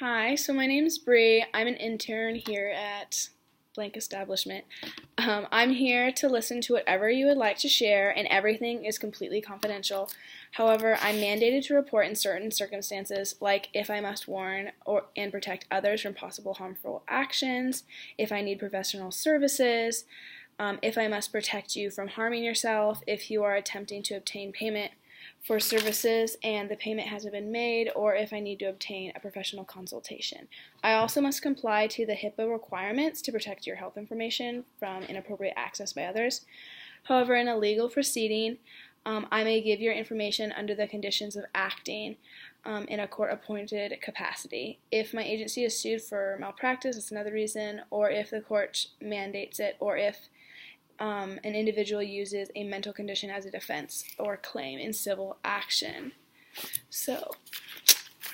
Hi, so my name is Bree. I'm an intern here at blank establishment. I'm here to listen to whatever you would like to share, and everything is completely confidential. However, I'm mandated to report in certain circumstances, like if I must warn or and protect others from possible harmful actions, if I need professional services, if I must protect you from harming yourself, if you are attempting to obtain payment for services and the payment hasn't been made, or if I need to obtain a professional consultation. I also must comply to the HIPAA requirements to protect your health information from inappropriate access by others. However, in a legal proceeding, I may give your information under the conditions of acting in a court-appointed capacity. If my agency is sued for malpractice, that's another reason, or if the court mandates it, or if an individual uses a mental condition as a defense or claim in civil action. So,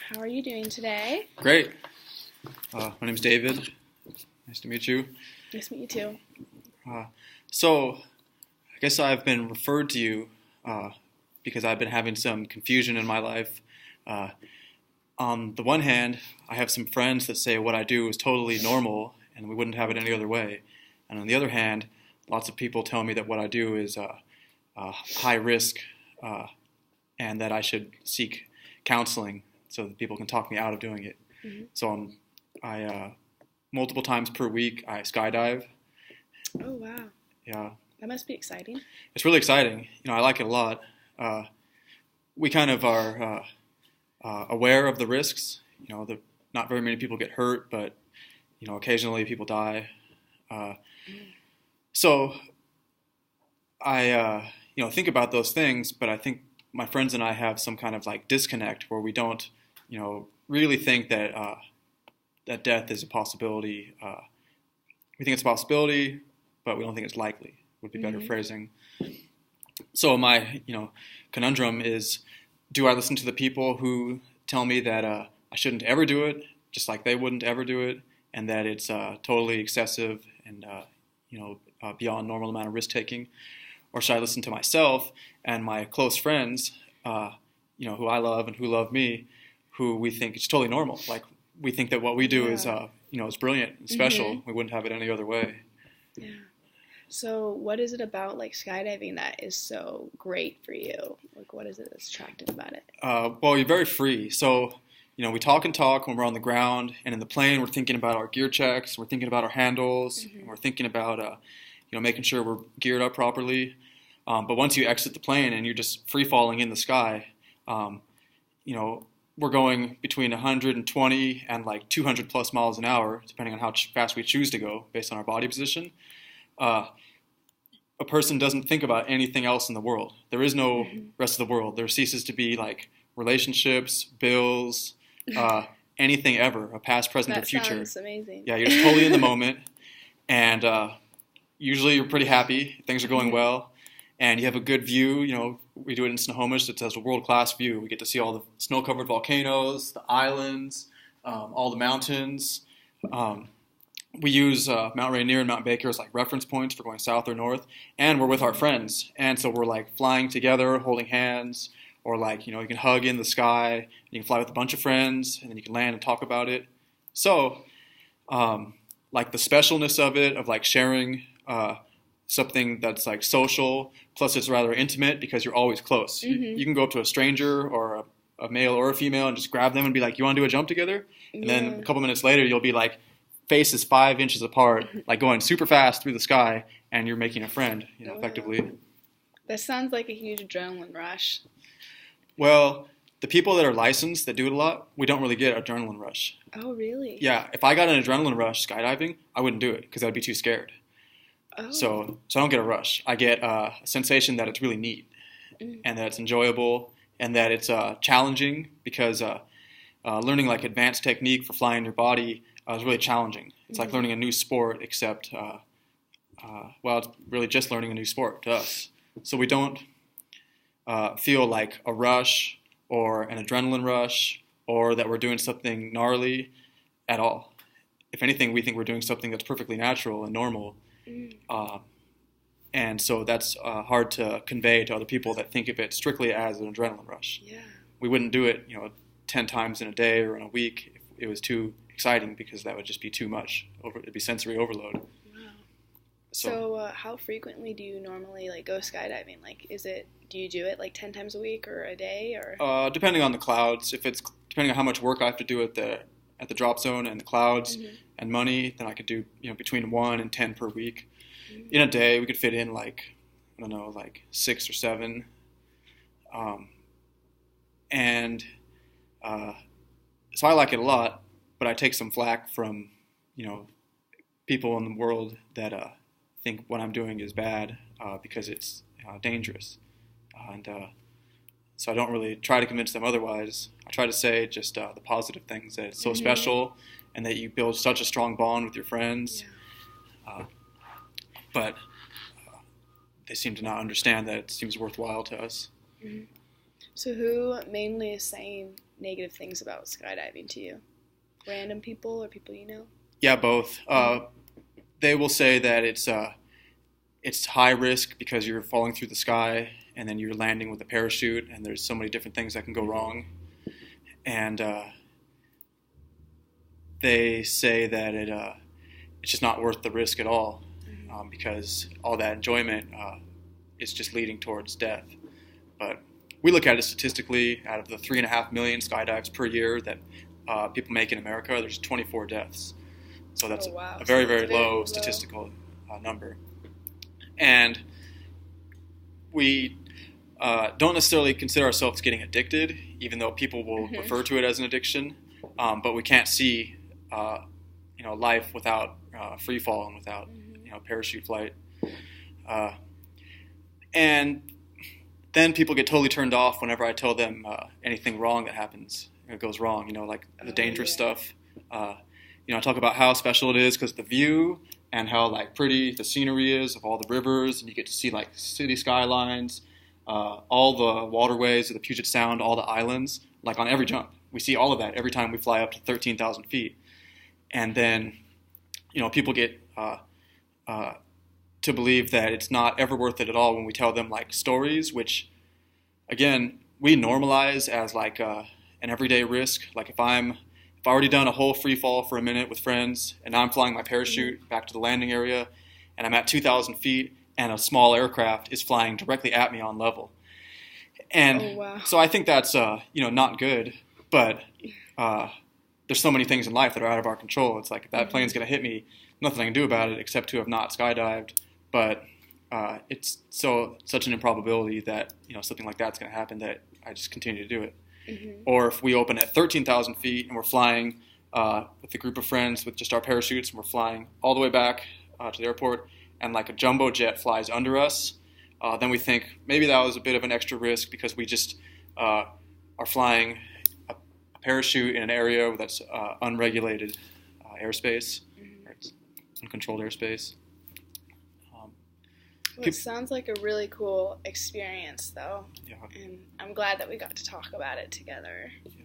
how are you doing today? Great. My name's David. Nice to meet you. Nice to meet you too. So, I guess I've been referred to you because I've been having some confusion in my life. On the one hand, I have some friends that say what I do is totally normal and we wouldn't have it any other way. And on the other hand, lots of people tell me that what I do is high risk and that I should seek counseling so that people can talk me out of doing it. Mm-hmm. So I multiple times per week I skydive. Oh, wow. Yeah. That must be exciting. It's really exciting. I like it a lot. We kind of are aware of the risks. Not very many people get hurt, but occasionally people die. So I think about those things, but I think my friends and I have some kind of like disconnect where we don't really think that that death is a possibility. We think it's a possibility, but we don't think it's likely. Would be better Mm-hmm. phrasing. So my conundrum is, do I listen to the people who tell me that I shouldn't ever do it, just like they wouldn't ever do it, and that it's totally excessive and beyond normal amount of risk taking, or should I listen to myself and my close friends, who I love and who love me, who we think it's totally normal. Like we think that what we do is is brilliant and special. Mm-hmm. We wouldn't have it any other way. Yeah. So, what is it about like skydiving that is so great for you? Like, what is it that's attractive about it? Well, you're very free. So, we talk and talk when we're on the ground, and in the plane, we're thinking about our gear checks, we're thinking about our handles, Mm-hmm. and we're thinking about, making sure we're geared up properly. But once you exit the plane and you're just free falling in the sky, we're going between 120 and like 200 plus miles an hour, depending on how fast we choose to go based on our body position. A person doesn't think about anything else in the world. There is no rest of the world. There ceases to be like relationships, bills, anything ever, a past, present, or future. That sounds amazing. Yeah, you're just totally in the moment, and usually you're pretty happy. Things are going well, and you have a good view. We do it in Snohomish. It has a world-class view. We get to see all the snow-covered volcanoes, the islands, all the mountains. We use Mount Rainier and Mount Baker as like reference points for going south or north, and we're with our friends, and so we're like flying together, holding hands, or like you can hug in the sky. You can fly with a bunch of friends, and then you can land and talk about it. So, like the specialness of it, of like sharing something that's like social, plus it's rather intimate because you're always close. Mm-hmm. You can go up to a stranger or a male or a female and just grab them and be like, "You want to do a jump together?" And then a couple minutes later, you'll be like, faces 5 inches apart, like going super fast through the sky, and you're making a friend, effectively. That sounds like a huge adrenaline rush. Well, the people that are licensed that do it a lot, we don't really get adrenaline rush. Oh, really? Yeah, if I got an adrenaline rush skydiving, I wouldn't do it because I'd be too scared. Oh. So I don't get a rush. I get a sensation that it's really neat and that it's enjoyable and that it's challenging because learning like advanced technique for flying your body is really challenging. It's like learning a new sport, except, it's really just learning a new sport to us. So we don't feel like a rush or an adrenaline rush or that we're doing something gnarly at all. If anything, we think we're doing something that's perfectly natural and normal. And so that's hard to convey to other people that think of it strictly as an adrenaline rush. Yeah. We wouldn't do it, 10 times in a day or in a week it was too exciting because that would just be too much. It'd be sensory overload. Wow. So how frequently do you normally like go skydiving? Like, do you do it like 10 times a week or a day or? Depending on the clouds. If it's depending on how much work I have to do at the drop zone and the clouds and money, then I could do between 1 and 10 per week. In a day, we could fit in like 6 or 7. So I like it a lot, but I take some flack from, people in the world that think what I'm doing is bad because it's dangerous. So I don't really try to convince them otherwise. I try to say just the positive things, that it's so special and that you build such a strong bond with your friends. Yeah. But they seem to not understand that it seems worthwhile to us. Mm-hmm. So who mainly is saying negative things about skydiving to you? Random people or people you know? Yeah, both. They will say that it's high risk because you're falling through the sky and then you're landing with a parachute and there's so many different things that can go wrong. And they say that it's just not worth the risk at all because all that enjoyment is just leading towards death. But we look at it statistically. Out of the 3.5 million skydives per year that people make in America, there's 24 deaths. So that's a very, very low statistical number. And we don't necessarily consider ourselves getting addicted, even though people will refer to it as an addiction. But we can't see, life without free fall and without, parachute flight. And then people get totally turned off whenever I tell them anything wrong that happens. It goes wrong, like the dangerous stuff. I talk about how special it is because the view and how like pretty the scenery is of all the rivers, and you get to see like city skylines, all the waterways of the Puget Sound, all the islands, like on every jump. We see all of that every time we fly up to 13,000 feet. And then, people get to believe that it's not ever worth it at all when we tell them like stories, which again, we normalize as like an everyday risk. Like if I've already done a whole free fall for a minute with friends and I'm flying my parachute back to the landing area and I'm at 2,000 feet and a small aircraft is flying directly at me on level. And so I think that's, not good, but there's so many things in life that are out of our control. It's like if that plane's going to hit me, nothing I can do about it except to have not skydived. But it's such an improbability that, something like that's going to happen that I just continue to do it. Mm-hmm. Or if we open at 13,000 feet and we're flying with a group of friends with just our parachutes and we're flying all the way back to the airport and like a jumbo jet flies under us, then we think maybe that was a bit of an extra risk because we just are flying a parachute in an area that's unregulated airspace, or it's uncontrolled airspace. It sounds like a really cool experience, though. Yeah. And I'm glad that we got to talk about it together. Yeah.